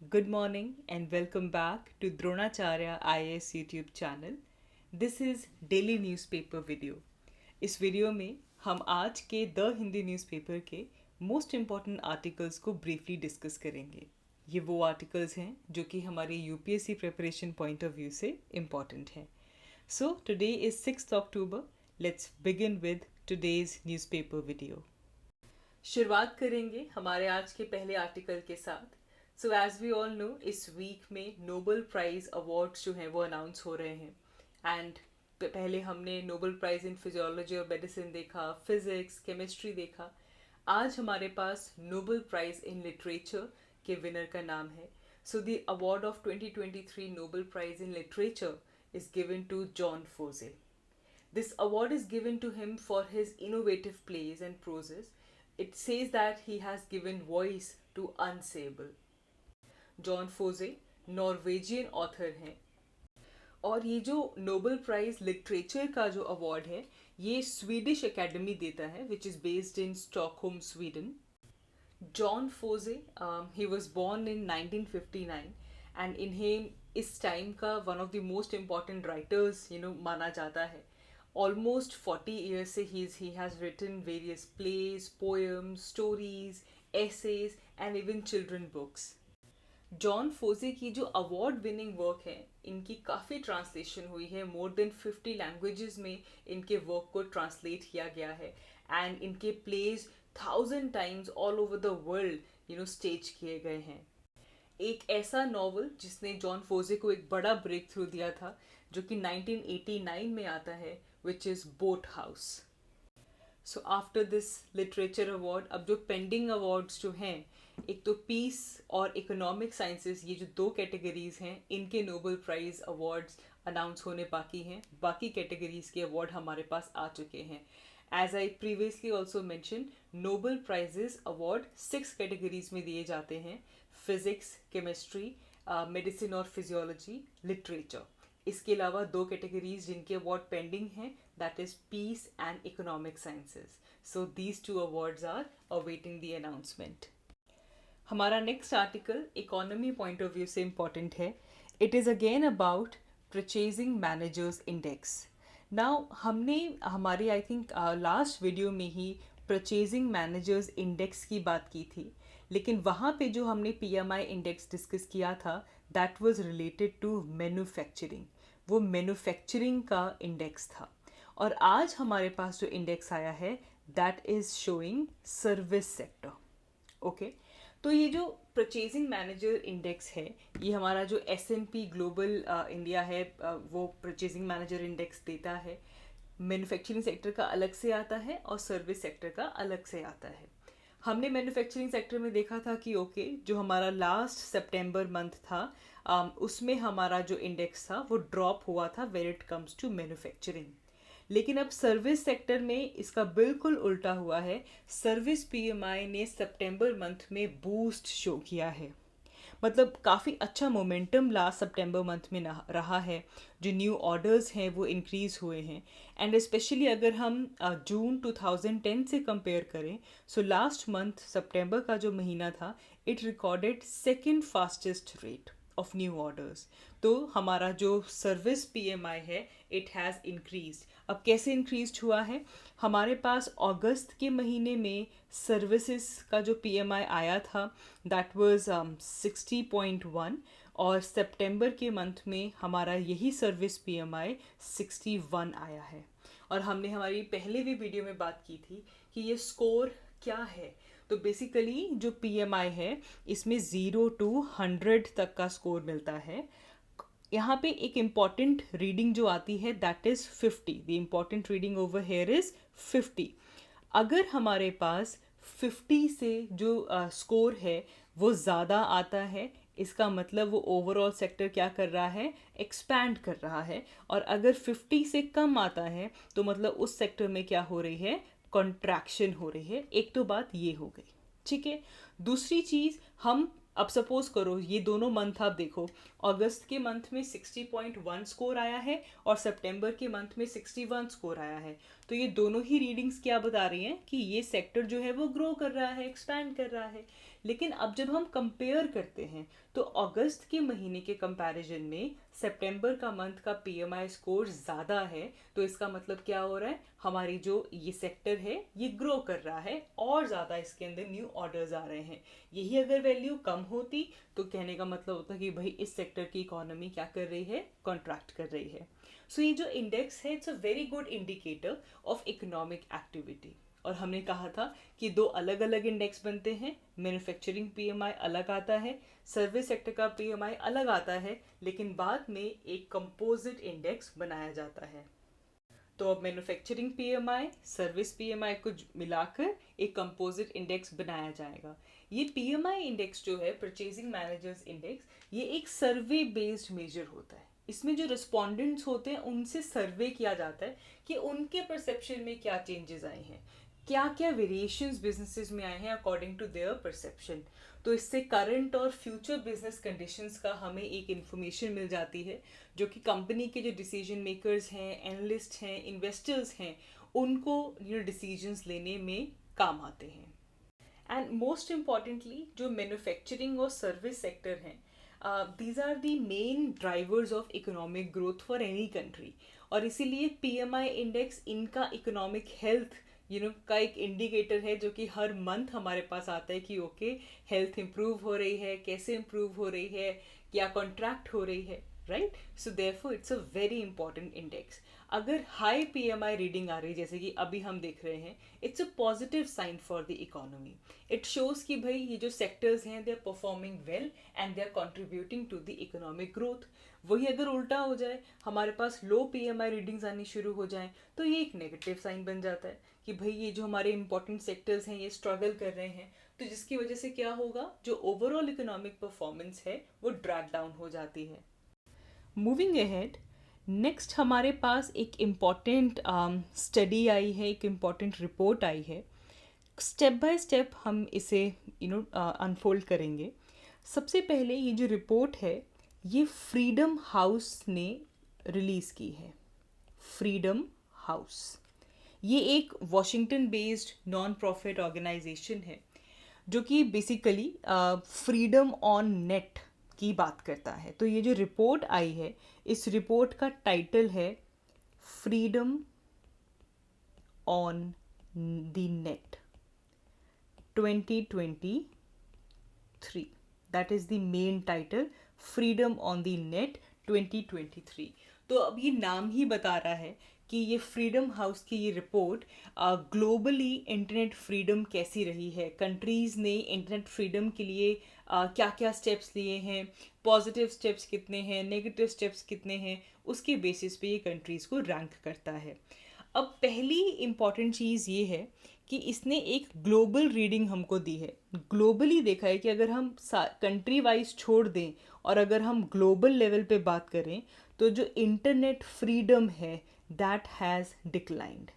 Good morning and welcome back to Dronacharya IAS YouTube channel. This is daily newspaper video. इस video में हम आज के the Hindi newspaper के मोस्ट इम्पॉर्टेंट आर्टिकल्स को ब्रीफली डिस्कस करेंगे. ये वो आर्टिकल्स हैं जो कि हमारे UPSC preparation point of view से इम्पॉर्टेंट हैं. So today is 6 October. Let's begin with today's newspaper video. शुरुआत करेंगे हमारे आज के पहले आर्टिकल के साथ. So as we all know, इस वीक में नोबेल प्राइज़ अवार्ड्स जो हैं वो अनाउंस हो रहे हैं. एंड पहले हमने नोबेल प्राइज़ इन फिजियोलॉजी और मेडिसिन देखा, फिज़िक्स, केमिस्ट्री देखा. आज हमारे पास नोबेल प्राइज़ इन लिटरेचर के विनर का नाम है. So the award of 2023 Nobel prize in literature is given to Jon Fosse. This award is given to him for his innovative plays and proses. It says that he has given voice to unsayable. Jon Fosse Norwegian author हैं और ये जो Nobel prize literature का जो award है ये Swedish academy देता है which is based in Stockholm Sweden. Jon Fosse he was born in 1959 and इन्हें इस टाइम का one of the most important writers माना जाता है. Almost 40 years से he has written various plays, poems, stories, essays and even children books. Jon Fosse की जो award winning work है इनकी काफ़ी ट्रांसलेशन हुई है. मोर देन 50 लैंग्वेजेस में इनके वर्क को ट्रांसलेट किया गया है एंड इनके plays 1000 times all over the world stage किए गए हैं. एक ऐसा नॉवल जिसने जॉन फोजे को एक बड़ा ब्रेक थ्रू दिया था जो कि 1989 में आता है which is boat house. So after this literature award अब जो पेंडिंग अवार्ड्स जो हैं, एक तो पीस और इकोनॉमिक साइंसेस, ये जो दो कैटेगरीज हैं इनके नोबेल प्राइज़ अवार्ड्स अनाउंस होने बाकी हैं. बाकी कैटेगरीज के अवार्ड हमारे पास आ चुके हैं. As I previously also mention, Nobel prizes award 6 categories में दिए जाते हैं: फिजिक्स, केमिस्ट्री, मेडिसिन और फिजियोलॉजी, लिटरेचर. इसके अलावा दो कैटेगरीज जिनके अवार्ड पेंडिंग हैं, that is peace and economic sciences. So these two awards are awaiting the announcement. हमारा next article economy point of view से इम्पॉर्टेंट है. It is again about purchasing managers index. Now हमने हमारी I think last video में ही purchasing managers index की बात की थी, लेकिन वहाँ पे जो हमने पीएमआई इंडेक्स डिस्कस किया था that was related to manufacturing. वो मैन्युफैक्चरिंग का इंडेक्स था. और आज हमारे पास जो इंडेक्स आया है that is showing service sector. Okay, तो ये जो परचेजिंग मैनेजर इंडेक्स है ये हमारा जो S&P ग्लोबल इंडिया है वो परचेजिंग मैनेजर इंडेक्स देता है. मैन्युफैक्चरिंग सेक्टर का अलग से आता है और सर्विस सेक्टर का अलग से आता है. हमने मैन्युफैक्चरिंग सेक्टर में देखा था कि ओके, जो हमारा लास्ट सितंबर मंथ था उसमें हमारा जो इंडेक्स था वो ड्रॉप हुआ था when it comes to manufacturing. लेकिन अब सर्विस सेक्टर में इसका बिल्कुल उल्टा हुआ है. सर्विस पीएमआई ने सितंबर मंथ में बूस्ट शो किया है. मतलब काफ़ी अच्छा मोमेंटम लास्ट सितंबर मंथ में रहा है. जो न्यू ऑर्डर्स हैं वो इंक्रीज़ हुए हैं. एंड स्पेशली अगर हम जून 2010 से कंपेयर करें, सो लास्ट मंथ सितंबर का जो महीना था it recorded second fastest rate of new orders. तो हमारा जो सर्विस पीएमआई है इट हैज़ इंक्रीज. अब कैसे इंक्रीज हुआ है? हमारे पास अगस्त के महीने में सर्विसेज का जो पीएमआई आया था दैट वाज 60.1 और सितंबर के मंथ में हमारा यही सर्विस पीएमआई 61 आया है. और हमने हमारी पहले भी वीडियो में बात की थी कि ये स्कोर क्या है. तो बेसिकली जो पीएमआई है इसमें 0 to 100 तक का स्कोर मिलता है. यहाँ पे एक इम्पॉर्टेंट रीडिंग जो आती है that is 50. The important reading over here is 50. अगर हमारे पास 50 से जो स्कोर है वो ज़्यादा आता है, इसका मतलब वो ओवरऑल सेक्टर क्या कर रहा है, एक्सपैंड कर रहा है. और अगर 50 से कम आता है तो मतलब उस सेक्टर में क्या हो रही है, कॉन्ट्रैक्शन हो रही है. एक तो बात ये हो गई, ठीक है. दूसरी चीज़, हम अब सपोज करो ये दोनों मंथ आप देखो, अगस्त के मंथ में 60.1 स्कोर आया है और सितंबर के मंथ में 61 स्कोर आया है. तो ये दोनों ही रीडिंग्स क्या बता रही हैं कि ये सेक्टर जो है वो ग्रो कर रहा है, एक्सपैंड कर रहा है. लेकिन अब जब हम कंपेयर करते हैं तो अगस्त के महीने के कंपैरिजन में सितंबर का मंथ का पीएमआई स्कोर ज़्यादा है। तो इसका मतलब क्या हो रहा है, हमारी जो ये सेक्टर है ये ग्रो कर रहा है और ज़्यादा इसके अंदर न्यू ऑर्डर्स आ रहे हैं। यही अगर वैल्यू कम होती तो कहने का मतलब होता कि भाई इस सेक्टर की इकोनॉमी क्या कर रही है, कॉन्ट्रैक्ट कर रही है। सो ये जो इंडेक्स है it's a very good indicator of economic activity. और हमने कहा था कि दो अलग अलग इंडेक्स बनते हैं, मैन्युफैक्चरिंग पीएमआई अलग आता है, सर्विस सेक्टर का पीएमआई अलग आता है, लेकिन बाद में एक कंपोजिट इंडेक्स बनाया जाता है। तो अब मैन्युफैक्चरिंग पीएमआई, सर्विस पीएमआई को मिलाकर एक कंपोजिट इंडेक्स बनाया जाएगा। ये पीएमआई इंडेक्स जो है, परचेजिंग मैनेजर्स इंडेक्स, ये एक सर्वे बेस्ड मेजर होता है। इसमें जो रिस्पोंडेंट्स होते हैं उनसे सर्वे किया जाता है कि उनके परसेप्शन में क्या चेंजेस आए हैं, क्या क्या वेरिएशंस बिजनेसेस में आए हैं अकॉर्डिंग टू देयर परसेप्शन। तो इससे करंट और फ्यूचर बिजनेस कंडीशंस का हमें एक इन्फॉर्मेशन मिल जाती है, जो कि कंपनी के जो डिसीजन मेकर्स हैं, एनालिस्ट हैं, इन्वेस्टर्स हैं, उनको ये डिसीजंस लेने में काम आते हैं। एंड मोस्ट इम्पॉर्टेंटली जो मैन्युफैक्चरिंग और सर्विस सेक्टर हैं, these are the main drivers of economic growth for any country। और इसीलिए पीएमआई इंडेक्स इनका इकोनॉमिक हेल्थ का एक इंडिकेटर है, जो कि हर मंथ हमारे पास आता है कि ओके हेल्थ इम्प्रूव हो रही है, कैसे इम्प्रूव हो रही है, क्या कॉन्ट्रैक्ट हो रही है, right. So therefore it's a very important index. अगर हाई पीएमआई रीडिंग आ रही है जैसे कि अभी हम देख रहे हैं, it's a positive sign for the economy. It shows कि भाई ये जो सेक्टर्स हैं they are performing well and they are contributing to the economic growth. वही अगर उल्टा हो जाए, हमारे पास लो पीएमआई रीडिंग्स आनी शुरू हो जाएं, तो ये एक नेगेटिव साइन बन जाता है कि भाई ये जो हमारे इंपॉर्टेंट सेक्टर्स हैं ये स्ट्रगल कर रहे हैं। तो जिसकी वजह से क्या होगा, जो ओवरऑल इकोनॉमिक परफॉर्मेंस है वो ड्रैग डाउन हो जाती है। मूविंग अहेड, नेक्स्ट हमारे पास एक इम्पॉर्टेंट स्टडी आई है, एक इम्पॉर्टेंट रिपोर्ट आई है। स्टेप बाय स्टेप हम इसे अनफोल्ड करेंगे। सबसे पहले ये जो रिपोर्ट है ये फ्रीडम हाउस ने रिलीज़ की है। फ्रीडम हाउस ये एक Washington based non profit organisation है, जो कि बेसिकली फ्रीडम ऑन नेट की बात करता है। तो ये जो रिपोर्ट आई है, इस रिपोर्ट का टाइटल है freedom on the net 2023। That is the main title, freedom on the net 2023। तो अब ये नाम ही बता रहा है कि ये फ्रीडम हाउस की ये रिपोर्ट ग्लोबली इंटरनेट फ्रीडम कैसी रही है, कंट्रीज़ ने इंटरनेट फ्रीडम के लिए क्या क्या स्टेप्स लिए हैं, पॉजिटिव स्टेप्स कितने हैं, नेगेटिव स्टेप्स कितने हैं, उसके बेसिस पे ये कंट्रीज़ को रैंक करता है। अब पहली इम्पॉर्टेंट चीज़ ये है कि इसने एक ग्लोबल रीडिंग हमको दी है। ग्लोबली देखा है कि अगर हम कंट्री वाइज छोड़ दें और अगर हम ग्लोबल लेवल पे बात करें, तो जो इंटरनेट फ्रीडम है that has declined.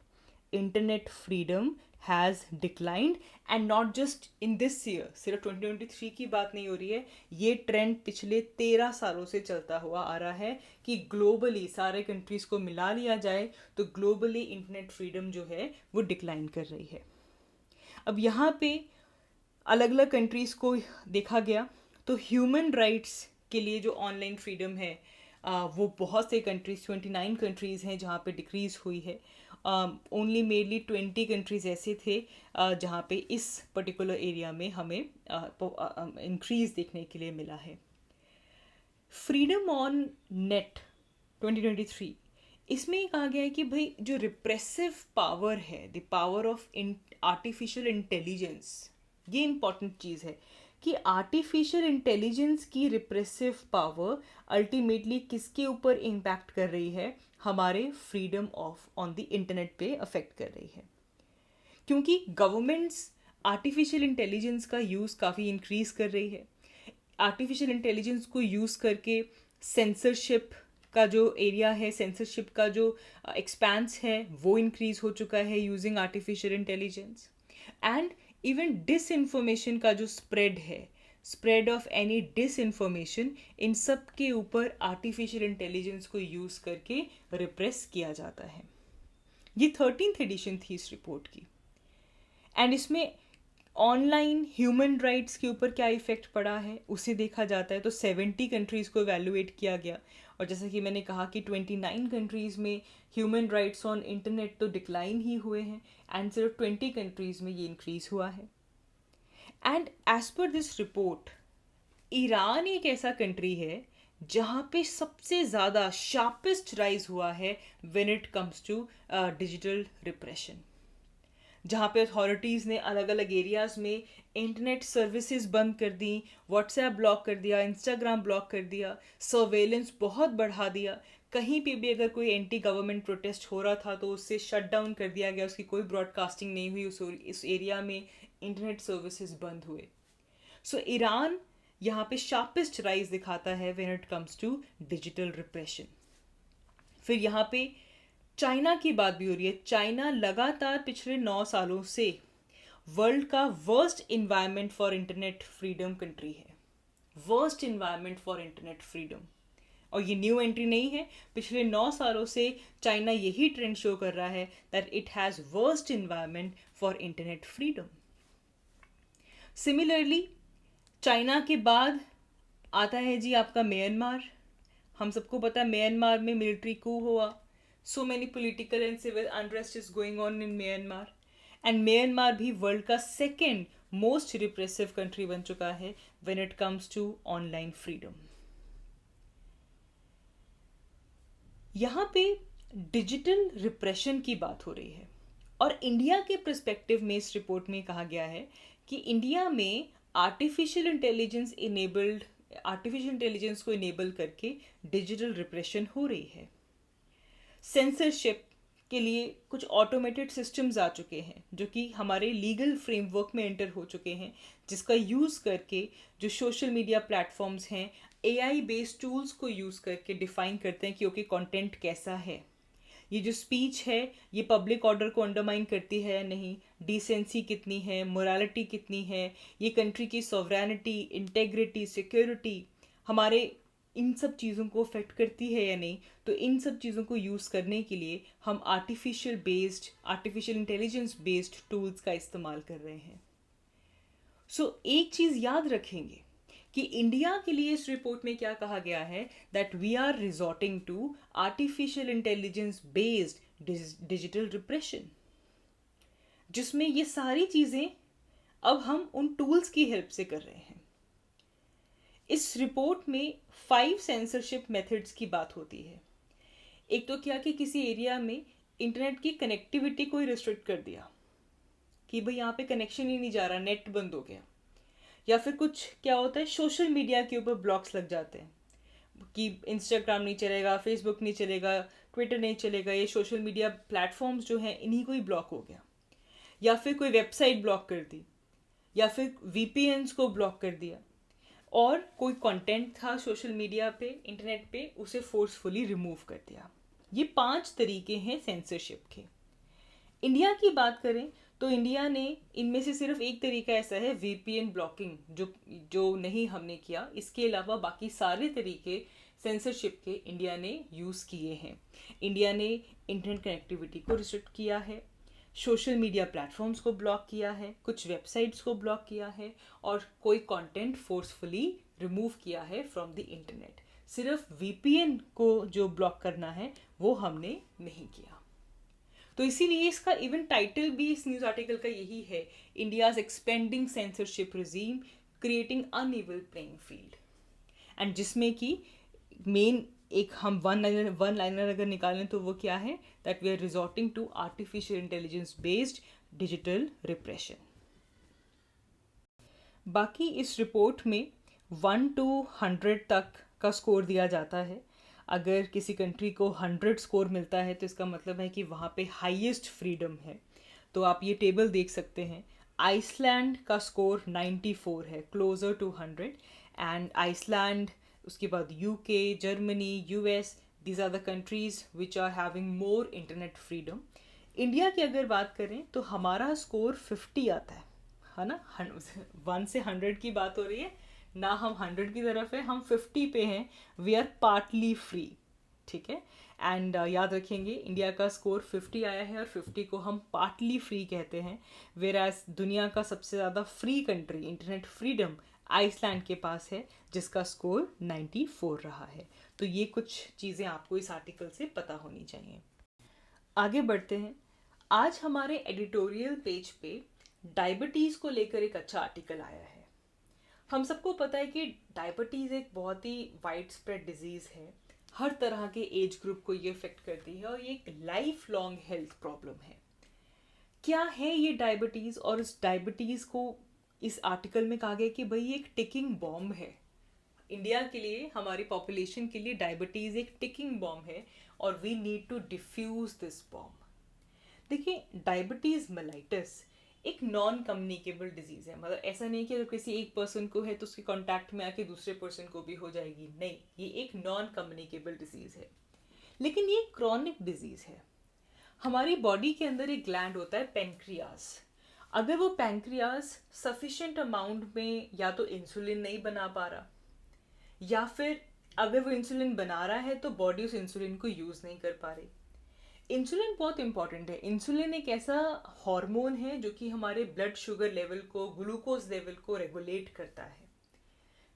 Internet freedom has declined and not just in this year, सिर्फ 2023 की बात नहीं हो रही है, ये ट्रेंड पिछले 13 सालों से चलता हुआ आ रहा है कि ग्लोबली सारे कंट्रीज़ को मिला लिया जाए तो ग्लोबली इंटरनेट फ्रीडम जो है वो डिक्लाइन कर रही है। अब यहाँ पे अलग अलग कंट्रीज़ को देखा गया तो ह्यूमन राइट्स के लिए जो ऑनलाइन फ्रीडम है वो बहुत से कंट्रीज़ 29 कंट्रीज़ हैं जहाँ पे डिक्रीज़ हुई है। ओनली मेनली 20 कंट्रीज़ ऐसे थे जहाँ पे इस पर्टिकुलर एरिया में हमें इंक्रीज़ देखने के लिए मिला है। फ्रीडम ऑन नेट 2023, इसमें कहा गया है कि भाई जो रिप्रेसिव पावर है, the power of artificial intelligence, ये इम्पॉर्टेंट चीज़ है कि आर्टिफिशियल इंटेलिजेंस की रिप्रेसिव पावर अल्टीमेटली किसके ऊपर इम्पैक्ट कर रही है, हमारे freedom of on the internet पे अफेक्ट कर रही है। क्योंकि गवर्नमेंट्स आर्टिफिशियल इंटेलिजेंस का यूज़ काफ़ी इंक्रीज़ कर रही है। आर्टिफिशियल इंटेलिजेंस को यूज़ करके सेंसरशिप का जो एरिया है, सेंसरशिप का जो एक्सपेंस है वो इंक्रीज़ हो चुका है using artificial intelligence. And even disinformation का जो स्प्रेड है, स्प्रेड ऑफ एनी डिसइंफॉर्मेशन, इन सब के ऊपर आर्टिफिशियल इंटेलिजेंस को यूज़ करके रिप्रेस किया जाता है। ये 13th एडिशन थी इस रिपोर्ट की। एंड इसमें ऑनलाइन ह्यूमन राइट्स के ऊपर क्या इफ़ेक्ट पड़ा है उसे देखा जाता है। तो 70 कंट्रीज़ को एवेलुएट किया गया, और जैसा कि मैंने कहा कि 29 कंट्रीज़ में ह्यूमन राइट्स ऑन इंटरनेट तो डिक्लाइन ही हुए हैं, एंड सिर्फ 20 कंट्रीज़ में ये इंक्रीज़ हुआ है। And as per this report, Iran एक ऐसा कंट्री है जहाँ पे सबसे ज़्यादा शार्पेस्ट राइज हुआ है when it comes to digital repression, जहाँ पे अथॉरिटीज़ ने अलग अलग एरियाज़ में इंटरनेट सर्विसेज बंद कर दी, व्हाट्सएप ब्लॉक कर दिया, इंस्टाग्राम ब्लॉक कर दिया, सर्वेलेंस बहुत बढ़ा दिया। कहीं पे भी अगर कोई एंटी गवर्नमेंट प्रोटेस्ट हो रहा था तो उससे शट डाउन कर दिया गया, उसकी कोई ब्रॉडकास्टिंग नहीं हुई, उस एरिया में इंटरनेट सर्विसेज बंद हुए। सो ईरान यहाँ पे शार्पेस्ट राइज दिखाता है when it comes to digital repression. फिर यहाँ पे चाइना की बात भी हो रही है। चाइना लगातार पिछले 9 सालों से वर्ल्ड का worst environment for internet freedom country है। Worst environment for internet freedom, और ये न्यू एंट्री नहीं है। पिछले 9 सालों से चाइना यही ट्रेंड शो कर रहा है that it has worst environment for internet freedom. Similarly China के बाद आता है जी आपका म्यांमार। हम सबको पता है म्यांमार में मिलिट्री कू हुआ, so many political and civil unrest is going on in Myanmar, and Myanmar भी वर्ल्ड का सेकेंड मोस्ट रिप्रेसिव कंट्री बन चुका है when it comes to online freedom। यहाँ पे डिजिटल रिप्रेशन की बात हो रही है, और इंडिया के पर्सपेक्टिव में इस रिपोर्ट में कहा गया है कि इंडिया में आर्टिफिशियल इंटेलिजेंस को इनेबल करके डिजिटल रिप्रेशन हो रही है। सेंसरशिप के लिए कुछ ऑटोमेटेड सिस्टम्स आ चुके हैं जो कि हमारे लीगल फ्रेमवर्क में एंटर हो चुके हैं, जिसका यूज़ करके जो सोशल मीडिया प्लेटफॉर्म्स हैं एआई बेस्ड टूल्स को यूज़ करके डिफाइन करते हैं कि ओके कंटेंट कैसा है, ये जो स्पीच है ये पब्लिक ऑर्डर को अंडरमाइन करती है या नहीं, डिसेंसी कितनी है, मोरालिटी कितनी है, ये कंट्री की सॉवरेनिटी, इंटेग्रिटी, सिक्योरिटी हमारे इन सब चीज़ों को अफेक्ट करती है या नहीं। तो इन सब चीज़ों को यूज़ करने के लिए हम आर्टिफिशियल इंटेलिजेंस बेस्ड टूल्स का इस्तेमाल कर रहे हैं। सो एक चीज़ याद रखेंगे कि इंडिया के लिए इस रिपोर्ट में क्या कहा गया है, that we are resorting to artificial intelligence based digital repression, जिसमें ये सारी चीज़ें अब हम उन टूल्स की हेल्प से कर रहे हैं। इस रिपोर्ट में 5 सेंसरशिप मेथड्स की बात होती है। एक तो क्या कि किसी एरिया में इंटरनेट की कनेक्टिविटी को ही रिस्ट्रिक्ट कर दिया कि भाई यहाँ पे कनेक्शन ही नहीं जा रहा, नेट बंद हो गया। या फिर कुछ क्या होता है, सोशल मीडिया के ऊपर ब्लॉक्स लग जाते हैं कि इंस्टाग्राम नहीं चलेगा, फेसबुक नहीं चलेगा, ट्विटर नहीं चलेगा, ये सोशल मीडिया प्लेटफॉर्म्स जो हैं इन्हीं को ही ब्लॉक हो गया। या फिर कोई वेबसाइट ब्लॉक कर दी, या फिर वीपीएन्स को ब्लॉक कर दिया, और कोई कंटेंट था सोशल मीडिया पे, इंटरनेट पे, उसे फोर्सफुली रिमूव कर दिया। ये 5 तरीके हैं सेंसरशिप के। इंडिया की बात करें तो इंडिया ने इनमें से सिर्फ एक तरीका ऐसा है, वीपीएन ब्लॉकिंग, जो नहीं हमने किया। इसके अलावा बाकी सारे तरीके सेंसरशिप के इंडिया ने यूज़ किए हैं। इंडिया ने इंटरनेट कनेक्टिविटी को रिस्ट्रिक्ट किया है, सोशल मीडिया प्लेटफॉर्म्स को ब्लॉक किया है, कुछ वेबसाइट्स को ब्लॉक किया है, और कोई कंटेंट फोर्सफुली रिमूव किया है फ्रॉम द इंटरनेट। सिर्फ वीपीएन को जो ब्लॉक करना है वो हमने नहीं किया। तो इसीलिए इसका इवन टाइटल भी इस न्यूज़ आर्टिकल का यही है, India's expanding censorship regime creating uneven playing field. And जिसमें कि मेन एक हम वन लाइनर अगर निकालें तो वो क्या है, that we are resorting to artificial intelligence based digital repression. बाकी इस रिपोर्ट में 1 to 100 तक का स्कोर दिया जाता है। अगर किसी कंट्री को 100 स्कोर मिलता है तो इसका मतलब है कि वहाँ पे हाईएस्ट फ्रीडम है। तो आप ये टेबल देख सकते हैं, आइसलैंड का स्कोर 94 है, क्लोजर टू 100, एंड आइसलैंड, उसके बाद UK, Germany, US, these are the countries which are having more internet freedom. India की अगर बात करें तो हमारा स्कोर 50 आता है ना। 1 से 100 की बात हो रही है ना, हम 100 की तरफ है, हम 50 पे हैं। वी आर पार्टली फ्री, ठीक है। एंड याद रखेंगे इंडिया का स्कोर 50 आया है और 50 को हम पार्टली फ्री कहते हैं, वेराज दुनिया का सबसे ज़्यादा free country internet freedom Iceland के पास है जिसका स्कोर 94 रहा है। तो ये कुछ चीज़ें आपको इस आर्टिकल से पता होनी चाहिए। आगे बढ़ते हैं। आज हमारे एडिटोरियल पेज पे डायबिटीज़ को लेकर एक अच्छा आर्टिकल आया है। हम सबको पता है कि डायबिटीज़ एक बहुत ही वाइड स्प्रेड डिजीज़ है, हर तरह के एज ग्रुप को ये इफेक्ट करती है और ये एक लाइफ लॉन्ग हेल्थ प्रॉब्लम है। क्या है ये डायबिटीज़, और इस डायबिटीज़ को इस आर्टिकल में कहा गया कि भाई ये एक टिकिंग बॉम्ब है। इंडिया के लिए, हमारी पॉपुलेशन के लिए डायबिटीज़ एक टिकिंग बॉम्ब है और we need to defuse this bomb. देखिए, डायबिटीज़ मेलाइटस एक नॉन कम्युनिकेबल डिजीज़ है। मतलब ऐसा नहीं कि अगर किसी एक पर्सन को है तो उसके कांटेक्ट में आके दूसरे पर्सन को भी हो जाएगी, नहीं, ये एक नॉन कम्युनिकेबल डिजीज़ है। लेकिन ये क्रॉनिक डिजीज़ है। हमारी बॉडी के अंदर एक ग्लैंड होता है पेनक्रियास। अगर वो पेनक्रियास सफिशिएंट अमाउंट में या तो इंसुलिन नहीं बना पा रहा, या फिर अगर वो इंसुलिन बना रहा है तो बॉडी उस इंसुलिन को यूज़ नहीं कर पा रही। इंसुलिन बहुत इंपॉर्टेंट है। इंसुलिन एक ऐसा हार्मोन है जो कि हमारे ब्लड शुगर लेवल को, ग्लूकोज लेवल को रेगुलेट करता है।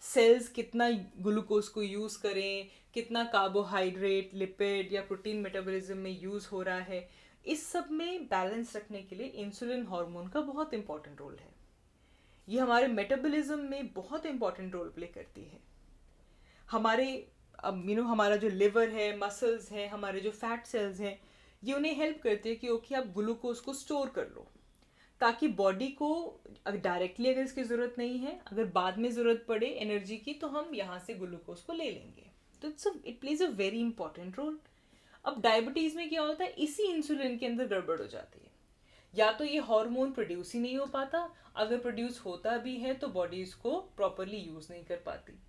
सेल्स कितना ग्लूकोज को यूज़ करें, कितना कार्बोहाइड्रेट, लिपिड या प्रोटीन मेटाबॉलिज्म में यूज़ हो रहा है, इस सब में बैलेंस रखने के लिए इंसुलिन हार्मोन का बहुत इंपॉर्टेंट रोल है। ये हमारे मेटाबॉलिज्म में बहुत इंपॉर्टेंट रोल प्ले करती है। हमारे हमारा जो लिवर है, मसल्स हैं, हमारे जो फैट सेल्स हैं, ये उन्हें हेल्प करते हैं कि ओके आप ग्लूकोज को स्टोर कर लो, ताकि बॉडी को डायरेक्टली अगर इसकी ज़रूरत नहीं है, अगर बाद में ज़रूरत पड़े एनर्जी की, तो हम यहाँ से ग्लूकोज को ले लेंगे। तो it plays a very important role. अब डायबिटीज़ में क्या होता है, इसी इंसुलिन के अंदर गड़बड़ हो जाती है। या तो ये हार्मोन प्रोड्यूस ही नहीं हो पाता, अगर प्रोड्यूस होता भी है तो बॉडी इसको प्रॉपरली यूज़ नहीं कर पाती।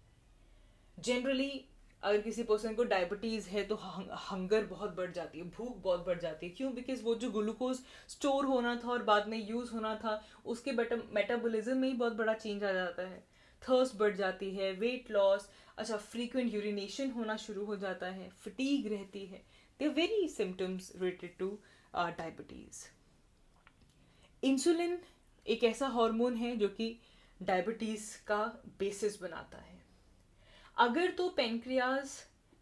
जनरली अगर किसी पर्सन को डायबिटीज़ है तो हंगर बहुत बढ़ जाती है, भूख बहुत बढ़ जाती है। क्यों? बिकॉज वो जो ग्लूकोज स्टोर होना था और बाद में यूज़ होना था, उसके मेटाबॉलिज्म में ही बहुत बड़ा चेंज आ जाता है। थर्स्ट बढ़ जाती है, वेट लॉस, अच्छा फ्रीक्वेंट यूरिनेशन होना शुरू हो जाता है, फटीग रहती है। They are very symptoms related to diabetes. Insulin एक ऐसा हार्मोन है जो कि डायबिटीज़ का बेसिस बनाता है। अगर तो पेनक्रियाज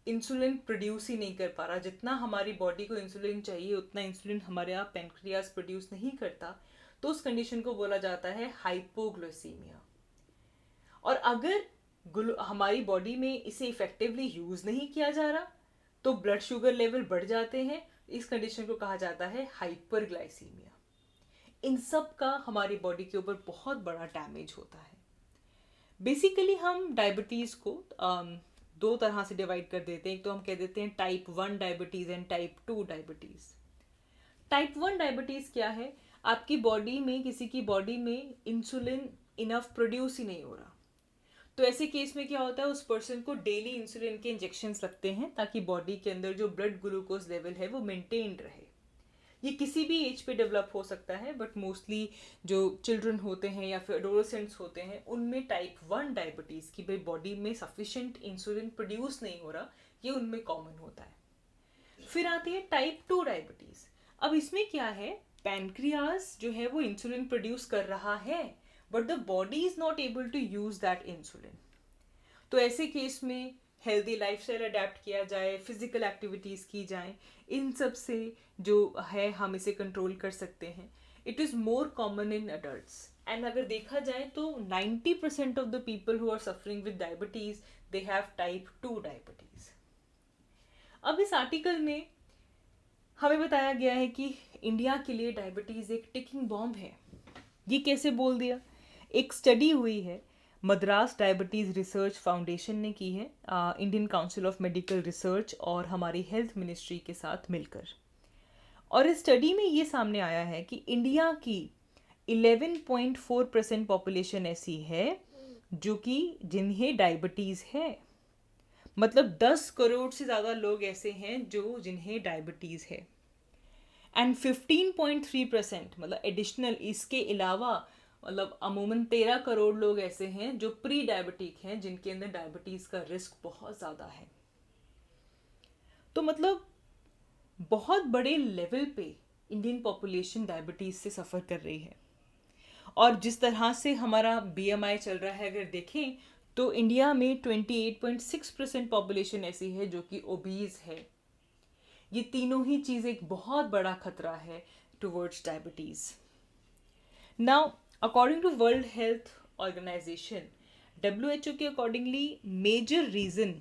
इंसुलिन प्रोड्यूस ही नहीं कर पा रहा, जितना हमारी बॉडी को इंसुलिन चाहिए उतना इंसुलिन हमारे यहाँ पेनक्रियाज प्रोड्यूस नहीं करता, तो उस कंडीशन को बोला जाता है हाइपोग्लाइसीमिया। और अगर हमारी बॉडी में इसे इफेक्टिवली यूज़ नहीं किया जा रहा तो ब्लड शुगर लेवल बढ़ जाते हैं, इस कंडीशन को कहा जाता है हाइपरग्लाइसीमिया। इन सब का हमारी बॉडी के ऊपर बहुत बड़ा डैमेज होता है। बेसिकली हम डायबिटीज़ को दो तरह से डिवाइड कर देते हैं। एक तो हम कह देते हैं type 1 diabetes and type 2 diabetes. Type 1 diabetes क्या है? आपकी बॉडी में, किसी की बॉडी में इंसुलिन इनफ प्रोड्यूस ही नहीं हो रहा, तो ऐसे केस में क्या होता है, उस पर्सन को डेली इंसुलिन के इंजेक्शंस लगते हैं ताकि बॉडी के अंदर जो ब्लड ग्लूकोज लेवल है वो मेंटेन्ड रहे। ये किसी भी एज पे डेवलप हो सकता है, बट मोस्टली जो चिल्ड्रन होते हैं या फिर एडोलेसेंट्स होते हैं उनमें टाइप 1 डायबिटीज़ की भाई बॉडी में सफिशिएंट इंसुलिन प्रोड्यूस नहीं हो रहा, ये उनमें कॉमन होता है। फिर आती है टाइप 2 डायबिटीज़। अब इसमें क्या है, पैनक्रियाज जो है वो इंसुलिन प्रोड्यूस कर रहा है but the body is not able to use that insulin. तो ऐसे केस में हेल्दी लाइफस्टाइल अडेप्ट किया जाए, फिजिकल एक्टिविटीज़ की जाए, इन सब से जो है हम इसे कंट्रोल कर सकते हैं। It is more common in adults, and अगर देखा जाए तो 90% of the people who are suffering with diabetes they have type 2 diabetes. अब इस आर्टिकल में हमें बताया गया है कि इंडिया के लिए डायबिटीज़ एक टिकिंग बॉम्ब है। ये कैसे बोल दिया? एक स्टडी हुई है, मद्रास डायबिटीज़ रिसर्च फाउंडेशन ने की है, Indian council of medical research और हमारी हेल्थ मिनिस्ट्री के साथ मिलकर। और इस स्टडी में ये सामने आया है कि इंडिया की 11.4% पॉपुलेशन ऐसी है जो कि जिन्हें डायबिटीज़ है। मतलब 10 करोड़ से ज़्यादा लोग ऐसे हैं जो जिन्हें डायबिटीज़ है। एंड 15.3% मतलब एडिशनल, इसके अलावा मतलब अमूमन 13 करोड़ लोग ऐसे हैं जो प्री डायबिटिक हैं, जिनके अंदर डायबिटीज़ का रिस्क बहुत ज़्यादा है। तो मतलब बहुत बड़े लेवल पे इंडियन पॉपुलेशन डायबिटीज़ से सफ़र कर रही है। और जिस तरह से हमारा बीएमआई चल रहा है, अगर देखें तो इंडिया में 28.6% पॉपुलेशन ऐसी है जो कि ओबीज है। ये तीनों ही चीज़ एक बहुत बड़ा खतरा है towards diabetes. Now according to World Health Organization, WHO के अकॉर्डिंगली मेजर रीज़न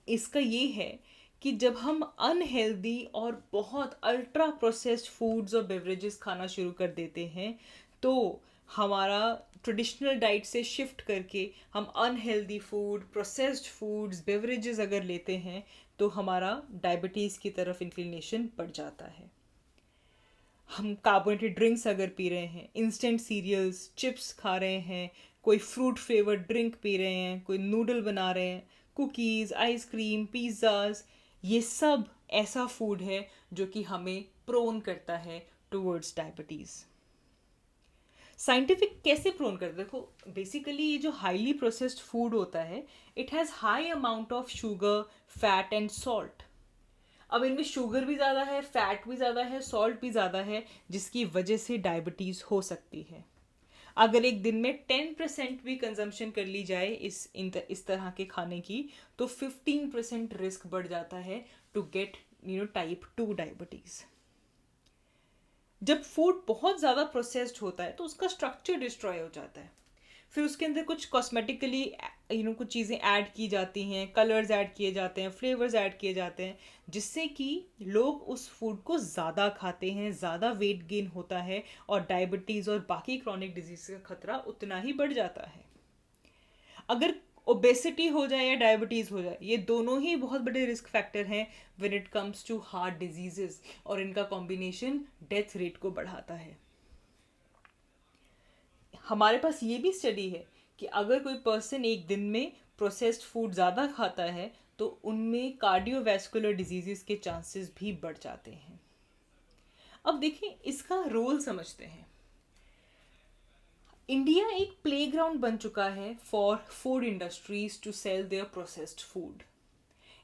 इसका ये है कि जब हम अनहेल्दी और बहुत अल्ट्रा प्रोसेस्ड फूड्स और बेवरेजेस खाना शुरू कर देते हैं, तो हमारा ट्रेडिशनल डाइट से शिफ्ट करके हम unhealthy food, processed foods, beverages अगर लेते हैं तो हमारा डायबिटीज़ की तरफ इंक्लिनेशन बढ़ जाता है। हम कार्बोनेटेड ड्रिंक्स अगर पी रहे हैं, इंस्टेंट सीरियल्स, चिप्स खा रहे हैं, कोई फ्रूट फ्लेवर्ड ड्रिंक पी रहे हैं, कोई नूडल बना रहे हैं, कुकीज़, आइसक्रीम, पिज़्ज़ाज़, ये सब ऐसा फूड है जो कि हमें प्रोन करता है टुवर्ड्स डायबिटीज़। साइंटिफिक कैसे प्रोन करता है? देखो, बेसिकली ये जो हाईली प्रोसेस्ड फूड होता है, it has high amount of sugar, fat and salt. अब इनमें शुगर भी ज़्यादा है, फैट भी ज़्यादा है, सॉल्ट भी ज़्यादा है, जिसकी वजह से डायबिटीज़ हो सकती है। अगर एक दिन में 10% भी कंजम्पशन कर ली जाए इस तरह के खाने की, तो 15% रिस्क बढ़ जाता है टू गेट टाइप 2 डायबिटीज़। जब फूड बहुत ज़्यादा प्रोसेस्ड होता है तो उसका स्ट्रक्चर डिस्ट्रॉय हो जाता है। फिर उसके अंदर कुछ कॉस्मेटिकली कुछ चीज़ें ऐड की जाती हैं, कलर्स ऐड किए जाते हैं, फ्लेवर्स ऐड किए जाते हैं, जिससे कि लोग उस फूड को ज़्यादा खाते हैं, ज़्यादा वेट गेन होता है और डायबिटीज़ और बाकी क्रॉनिक डिजीज का खतरा उतना ही बढ़ जाता है। अगर ओबेसिटी हो जाए या डायबिटीज़ हो जाए, ये दोनों ही बहुत बड़े रिस्क फैक्टर हैं when it comes to heart diseases, और इनका कॉम्बिनेशन डेथ रेट को बढ़ाता है। हमारे पास ये भी स्टडी है कि अगर कोई पर्सन एक दिन में प्रोसेस्ड फूड ज़्यादा खाता है तो उनमें कार्डियोवैस्कुलर डिजीज़ेस के चांसेस भी बढ़ जाते हैं। अब देखें, इसका रोल समझते हैं। इंडिया एक प्लेग्राउंड बन चुका है for food industries to sell their processed food.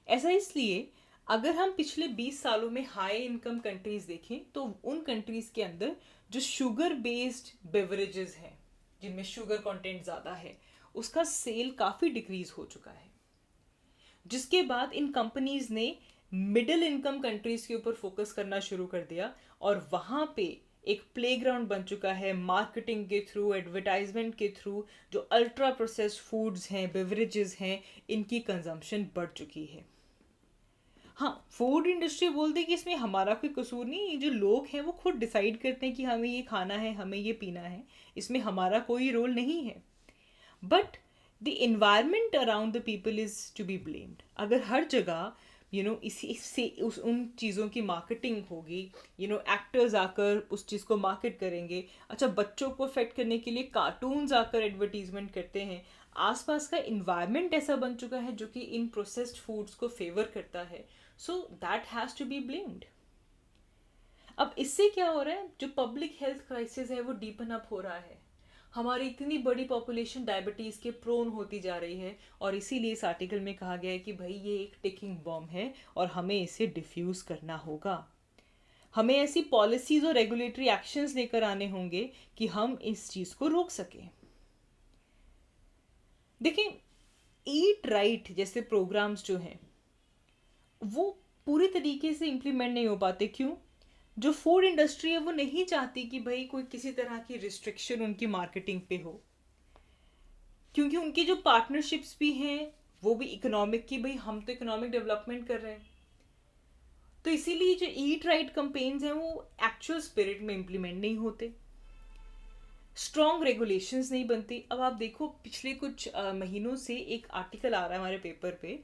ऐसा इसलिए, अगर हम पिछले 20 सालों में हाई इनकम कंट्रीज देखें तो उन कंट्रीज के अंदर जो शुगर बेस्ड बेवरेजेस हैं, जिनमें शुगर कंटेंट ज़्यादा है, उसका सेल काफ़ी डिक्रीज हो चुका है। जिसके बाद इन कंपनीज ने मिडिल इनकम कंट्रीज के ऊपर फोकस करना शुरू कर दिया और वहाँ पे एक प्लेग्राउंड बन चुका है मार्केटिंग के थ्रू, एडवर्टाइजमेंट के थ्रू। जो अल्ट्रा प्रोसेस्ड फूड्स हैं, बेवरेजेस हैं, इनकी कंजम्पशन बढ़ चुकी है। हाँ, फूड इंडस्ट्री बोलते हैं कि इसमें हमारा कोई कसूर नहीं, ये जो लोग हैं वो खुद डिसाइड करते हैं कि हमें ये खाना है, हमें ये पीना है, इसमें हमारा कोई रोल नहीं है। But the environment around the people is to be blamed. अगर हर जगह इसी से उन चीज़ों की मार्केटिंग होगी, एक्टर्स आकर उस चीज़ को मार्केट करेंगे। अच्छा, बच्चों को अफेक्ट करने के लिए कार्टून्स आकर एडवर्टीजमेंट करते हैं। आसपास का इन्वायरमेंट ऐसा बन चुका है जो कि इन प्रोसेस्ड फूड्स को फेवर करता है, so that has to be blamed. अब इससे क्या हो रहा है, जो पब्लिक हेल्थ क्राइसिस है वो डीपन अप हो रहा है। हमारी इतनी बड़ी पॉपुलेशन डायबिटीज़ के प्रोन होती जा रही है, और इसीलिए इस आर्टिकल में कहा गया है कि भाई ये एक टिकिंग बॉम्ब है और हमें इसे डिफ्यूज़ करना होगा। हमें ऐसी पॉलिसीज़ और रेगुलेटरी एक्शंस लेकर आने होंगे कि हम इस चीज़ को रोक सकें। देखें, ईट राइट जैसे प्रोग्राम्स जो हैं वो पूरी तरीके से इम्प्लीमेंट नहीं हो पाते। क्यों? जो फूड इंडस्ट्री है वो नहीं चाहती कि भाई कोई किसी तरह की रिस्ट्रिक्शन उनकी मार्केटिंग पे हो, क्योंकि उनकी जो पार्टनरशिप्स भी हैं वो भी इकोनॉमिक की, भाई हम तो इकोनॉमिक डेवलपमेंट कर रहे हैं। तो इसीलिए जो ईट राइट कैंपेन्स हैं वो एक्चुअल स्पिरिट में इम्प्लीमेंट नहीं होते, स्ट्रॉन्ग रेगुलेशंस नहीं बनती। अब आप देखो, पिछले कुछ महीनों से एक आर्टिकल आ रहा है हमारे पेपर पे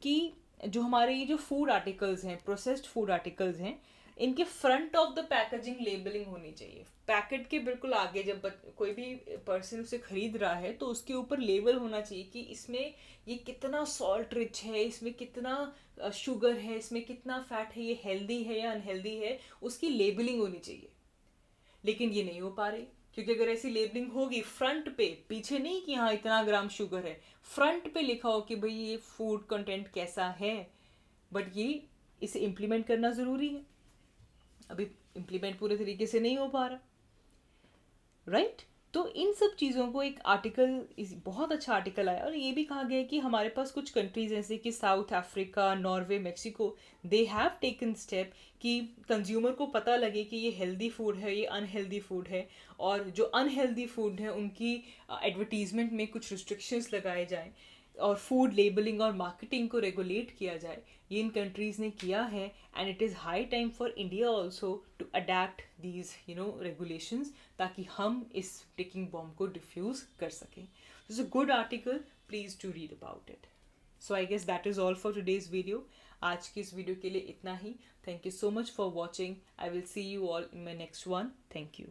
कि जो हमारे ये जो फूड आर्टिकल्स हैं, प्रोसेस्ड फूड आर्टिकल्स हैं, इनके front of the packaging labelling होनी चाहिए। पैकेट के बिल्कुल आगे जब कोई भी पर्सन उसे खरीद रहा है तो उसके ऊपर लेबल होना चाहिए कि इसमें ये कितना सॉल्ट रिच है, इसमें कितना शुगर है, इसमें कितना फैट है, ये हेल्दी है या अनहेल्दी है, उसकी लेबलिंग होनी चाहिए। लेकिन ये नहीं हो पा रही, क्योंकि अगर ऐसी लेबलिंग होगी फ्रंट पे, पीछे नहीं कि हाँ इतना ग्राम शुगर है, फ्रंट पे लिखा हो कि भाई ये फूड कंटेंट कैसा है, बट ये इसे इम्प्लीमेंट करना ज़रूरी है। अभी इम्प्लीमेंट पूरे तरीके से नहीं हो पा रहा, राइट? तो इन सब चीज़ों को एक आर्टिकल, इस बहुत अच्छा आर्टिकल आया और ये भी कहा गया है कि हमारे पास कुछ कंट्रीज जैसे कि south Africa, Norway, Mexico, they have taken step कि कंज्यूमर को पता लगे कि ये हेल्दी फूड है, ये अनहेल्दी फूड है, और जो अनहेल्दी फूड है उनकी एडवर्टीजमेंट में कुछ रिस्ट्रिक्शंस लगाए जाएं और फूड लेबलिंग और मार्केटिंग को रेगुलेट किया जाए। ये इन कंट्रीज़ ने किया है and it is high time for India also to adapt these regulations, ताकि हम इस टिकिंग बॉम्ब को डिफ्यूज़ कर सकें। It's a good article, please to read about it. So I guess that is all for today's video. आज की इस video के लिए इतना ही। Thank you so much for watching. I will see you all in my next one. Thank you.